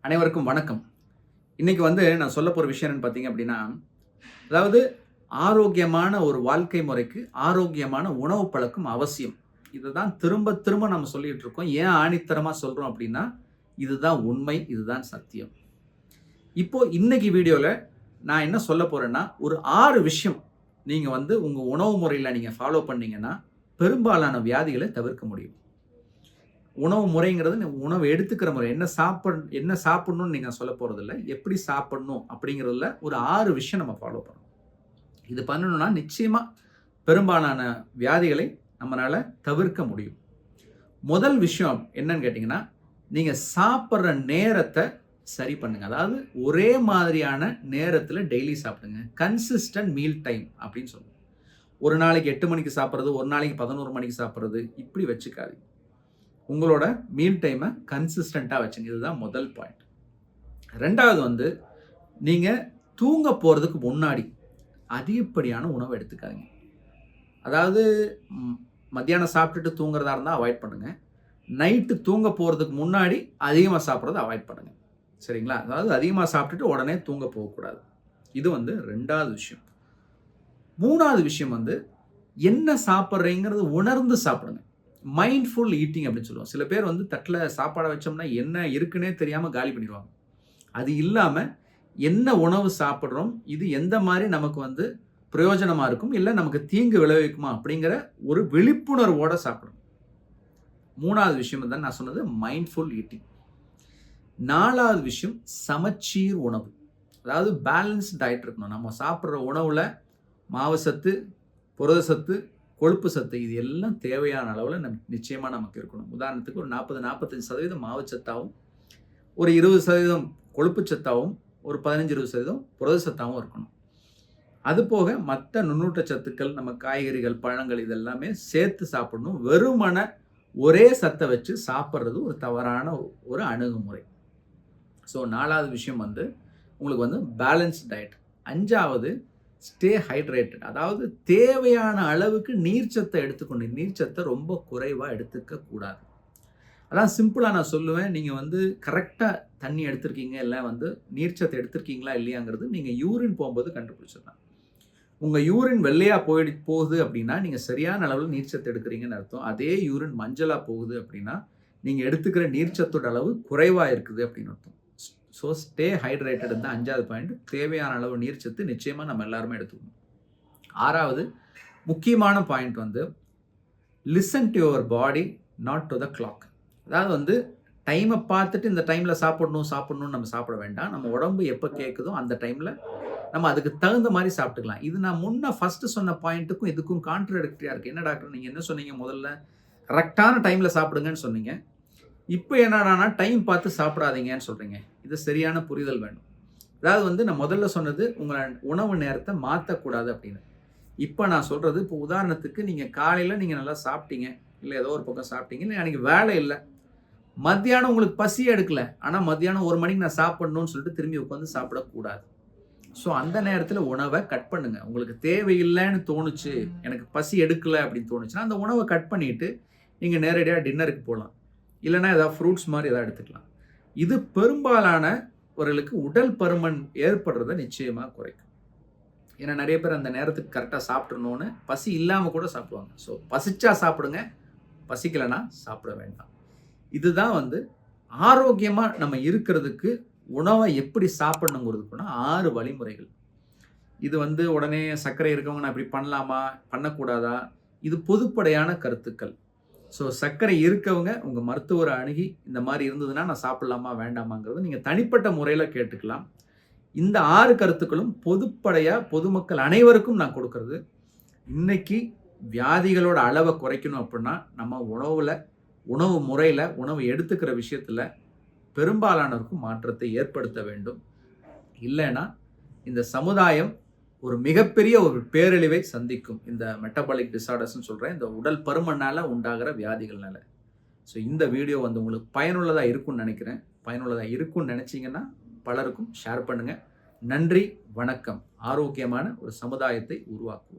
அனைவருக்கும் வணக்கம். இன்னைக்கு நான் சொல்ல போற விஷயம் என்னன்னு பார்த்தீங்க அப்படின்னா, அதாவது ஆரோக்கியமான ஒரு வாழ்க்கை முறைக்கு ஆரோக்கியமான உணவு பழக்கம் அவசியம். இதுதான் திரும்ப திரும்ப நம்ம சொல்லிட்டு இருக்கோம். ஏன் ஆணித்தரமா சொல்றோம் அப்படின்னா, இதுதான் உண்மை, இதுதான் சத்தியம். இப்போ இன்னைக்கு வீடியோல நான் என்ன சொல்ல போறேன்னா, ஒரு 6 விஷயம் நீங்க உங்க உணவு முறையில நீங்க ஃபாலோ பண்ணீங்கன்னா, பெரும்பாலான வியாதிகள தவிர்க்க முடியும். உணவு முறைங்கிறது உணவு எடுத்துக்கிற முறை. என்ன சாப்பிடணும்னு நீங்க சொல்லப் போறதில்ல. எப்படி சாப்பிடணும் அப்படிங்கிறதுல ஒரு 6 விஷயம் நம்ம ஃபாலோ பண்ணணும். இது பண்ணணும்னா நிச்சயமா பெரும்பாலான வியாதிகளை நம்மனால தவிர்க்க முடியும். முதல் விஷயம் என்னன்னு கேட்டீங்கன்னா, நீங்க சாப்பிடுற நேரத்த சரி பண்ணுங்க. அதாவது ஒரே மாதிரியான நேரத்துல டெய்லி சாப்பிடுங்க. கன்சிஸ்டன்ட் மீல் டைம் அப்படின்னு சொல்லுவோம். ஒரு நாளைக்கு 8 மணிக்கு சாப்பிடுறது, ஒரு நாளைக்கு 11 மணிக்கு சாப்பிடுறது இப்படி வச்சுக்காதீங்க. உங்களோட மீல் டைம கன்சிஸ்டன்ட்டா வச்சுங்க. இதுதான் முதல் பாயிண்ட். 2வது நீங்க தூங்க போறதுக்கு முன்னாடி அதிகப்படியான உணவு எடுத்துக்காதீங்க. அதாவது மத்தியானம் சாப்பிட்டுட்டு தூங்குறதா இருந்தா அவாய்ட் பண்ணுங்க. நைட்டு தூங்க போறதுக்கு முன்னாடி அதிகமா சாப்பிடுறத அவாய்ட் பண்ணுங்க. சரிங்களா? அதாவது அதிகமா சாப்பிட்டுட்டு உடனே தூங்க போகக்கூடாது. இது 2வது விஷயம். 3வது விஷயம் என்ன சாப்பிடுறீங்கிறது உணர்ந்து சாப்பிடுங்க. மைண்ட்ஃபுல் ஈட்டிங் அப்படின்னு சொல்லுவோம். சில பேர் தட்டுல சாப்பாட வச்சோம்னா என்ன இருக்குன்னே தெரியாம காலி பண்ணிருவாங்க. அது இல்லாம என்ன உணவு சாப்பிடுறோம், இது எந்த மாரி நமக்கு பிரயோஜனமா இருக்கும், இல்ல நமக்கு தீங்கு விளைவிக்குமா அப்படிங்கிற ஒரு விழிப்புணர்வோட சாப்பிடணும். 3வது விஷயம் தான் நான் சொன்னது மைண்ட்ஃபுல் ஈட்டிங். 4வது விஷயம் சமச்சீர் உணவு. அதாவது பேலன்ஸ் டயட் இருக்கணும். நம்ம சாப்பிடுற உணவுல மாவு சத்து, புரத சத்து, கொழுப்பு சத்து இது எல்லாம் தேவையான அளவுல நிச்சயமா நமக்கு இருக்கணும். உதாரணத்துக்கு ஒரு 40-45% மாவுச்சத்தாவும், ஒரு 20% கொழுப்பு சத்தாவும், ஒரு 15-20% புரத சத்தாவும் இருக்கணும். அது போக மத்த நுண்ணூட்ட சத்துக்கள், நம்ம காய்கறிகள், பழங்கள் இதெல்லாமே சேர்த்து சாப்பிடணும். வெறுமனே ஒரே சத்த வச்சு சாப்பிடுறது ஒரு தவறான ஒரு அணுகுமுறை. ஸோ 4வது விஷயம் உங்களுக்கு பேலன்ஸ் டயட். 5வது ஸ்டே ஹைட்ரேட்டட். அதாவது தேவையான அளவுக்கு நீர்ச்சத்தை எடுத்துக்கணும். நீர்ச்சத்தை ரொம்ப குறைவா எடுத்துக்க கூடாது. அதான் சிம்பிளா நான் சொல்லுவேன். நீங்க கரெக்ட்டா தண்ணி எடுத்திருக்கீங்க, இல்ல நீர்ச்சத்து எடுத்திருக்கீங்களா இல்லையாங்கிறது நீங்க யூரின் போகும்போது கண்டுபிடிச்சிடலாம். உங்க யூரின் வெள்ளையா போகுது அப்படின்னா, நீங்க சரியான அளவுல நீர்ச்சத்து எடுக்கிறீங்கன்னு அர்த்தம். அதே யூரின் மஞ்சளா போகுது அப்படின்னா, நீங்க எடுத்துக்கிற நீர்ச்சத்தோட அளவு குறைவா இருக்குது அப்படின்னு அர்த்தம். ஸோ ஸ்டே ஹைட்ரேட்டட் தான் 5வது பாயிண்ட். தேவையான அளவு நீர்ச்சத்து நிச்சயமா நம்ம எல்லாருமே எடுத்துக்கணும். 6வது முக்கியமான point listen to your body, not to the clock. அதாவது டைமை பார்த்துட்டு இந்த டைம்ல சாப்பிடணும்னு நம்ம சாப்பிட வேண்டாம். நம்ம உடம்பு எப்போ கேட்குதோ அந்த டைம்ல நம்ம அதுக்கு தகுந்த மாதிரி சாப்பிட்டுக்கலாம். இது நான் ஃபர்ஸ்ட் சொன்ன பாயிண்ட்டுக்கும் இதுக்கும் கான்ட்ரடிக்டரியா இருக்கு. என்ன டாக்டர் நீங்க என்ன சொன்னீங்க முதல்ல? கரெக்டான டைம்ல சாப்பிடுங்கன்னு சொன்னீங்க. இப்போ என்னடானா டைம் பார்த்து சாப்பிடாதீங்கன்னு சொல்றீங்க. இது சரியான புரிதல் வேணும். அதாவது நான் முதல்ல சொன்னது உங்க உணவு நேரத்தை மாற்றக்கூடாது அப்படின்னு. இப்போ நான் சொல்றது, இப்போ உதாரணத்துக்கு நீங்க காலையில நீங்க நல்லா சாப்பிட்டீங்க, இல்லை ஏதோ ஒரு பக்கம் சாப்பிட்டீங்க, இல்லை அன்னைக்கு வேலை இல்லை, மத்தியானம் உங்களுக்கு பசியே எடுக்கல, ஆனால் மத்தியானம் 1 மணிக்கு நான் சாப்பிடணும்னு சொல்லிட்டு திரும்பி உட்காந்து சாப்பிடக்கூடாது. ஸோ அந்த நேரத்தில் உணவை கட் பண்ணுங்க. உங்களுக்கு தேவையில்லைன்னு தோணுச்சு, எனக்கு பசி எடுக்கல அப்படின்னு தோணுச்சுன்னா அந்த உணவை கட் பண்ணிட்டு நீங்கள் நேரடியாக டின்னருக்கு போகலாம். இல்லைன்னா ஏதாவது ஃப்ரூட்ஸ் மாதிரி ஏதாவது எடுத்துக்கலாம். இது பெரும்பாலானவர்களுக்கு உடல் பருமன் ஏற்படுறதை நிச்சயமாக குறைக்கும். ஏன்னா நிறைய பேர் அந்த நேரத்துக்கு கரெக்டாக சாப்பிட்றணுன்னு பசி இல்லாமல் கூட சாப்பிடுவாங்க. ஸோ பசிச்சா சாப்பிடுங்க, பசிக்கலைன்னா சாப்பிட வேண்டாம். இதுதான் ஆரோக்கியமாக நம்ம இருக்கிறதுக்கு உணவை எப்படி சாப்பிடணுங்கிறதுக்குன்னா 6 வழிமுறைகள். இது உடனே சர்க்கரை இருக்கவங்க நான் இப்படி பண்ணலாமா, பண்ணக்கூடாதா, இது பொதுப்படையான கருத்துக்கள். ஸோ சர்க்கரை இருக்கவங்க உங்கள் மருத்துவரை அணுகி இந்த மாதிரி இருந்ததுன்னா நான் சாப்பிடலாமா வேண்டாமாங்கிறது நீங்கள் தனிப்பட்ட முறையில் கேட்டுக்கலாம். இந்த 6 கருத்துக்களும் பொதுப்படையாக பொதுமக்கள் அனைவருக்கும் நான் கொடுக்கறது. இன்னைக்கு வியாதிகளோட அளவை குறைக்கணும் அப்படின்னா நம்ம உணவு முறையில் உணவு எடுத்துக்கிற விஷயத்தில் பெரும்பாலானோருக்கும் மாற்றத்தை ஏற்படுத்த வேண்டும். இல்லைன்னா இந்த சமுதாயம் ஒரு மிகப்பெரிய ஒரு பேரழிவை சந்திக்கும். இந்த மெட்டபாலிக் டிசார்டர்ஸ்ன்னு சொல்கிறேன், இந்த உடல் பருமனால் உண்டாகிற வியாதிகள்னால. ஸோ இந்த வீடியோ உங்களுக்கு பயனுள்ளதாக இருக்கும்னு நினைக்கிறேன். பயனுள்ளதாக இருக்கும்னு நினச்சிங்கன்னா பலருக்கும் ஷேர் பண்ணுங்கள். நன்றி, வணக்கம். ஆரோக்கியமான ஒரு சமுதாயத்தை உருவாக்குவோம்.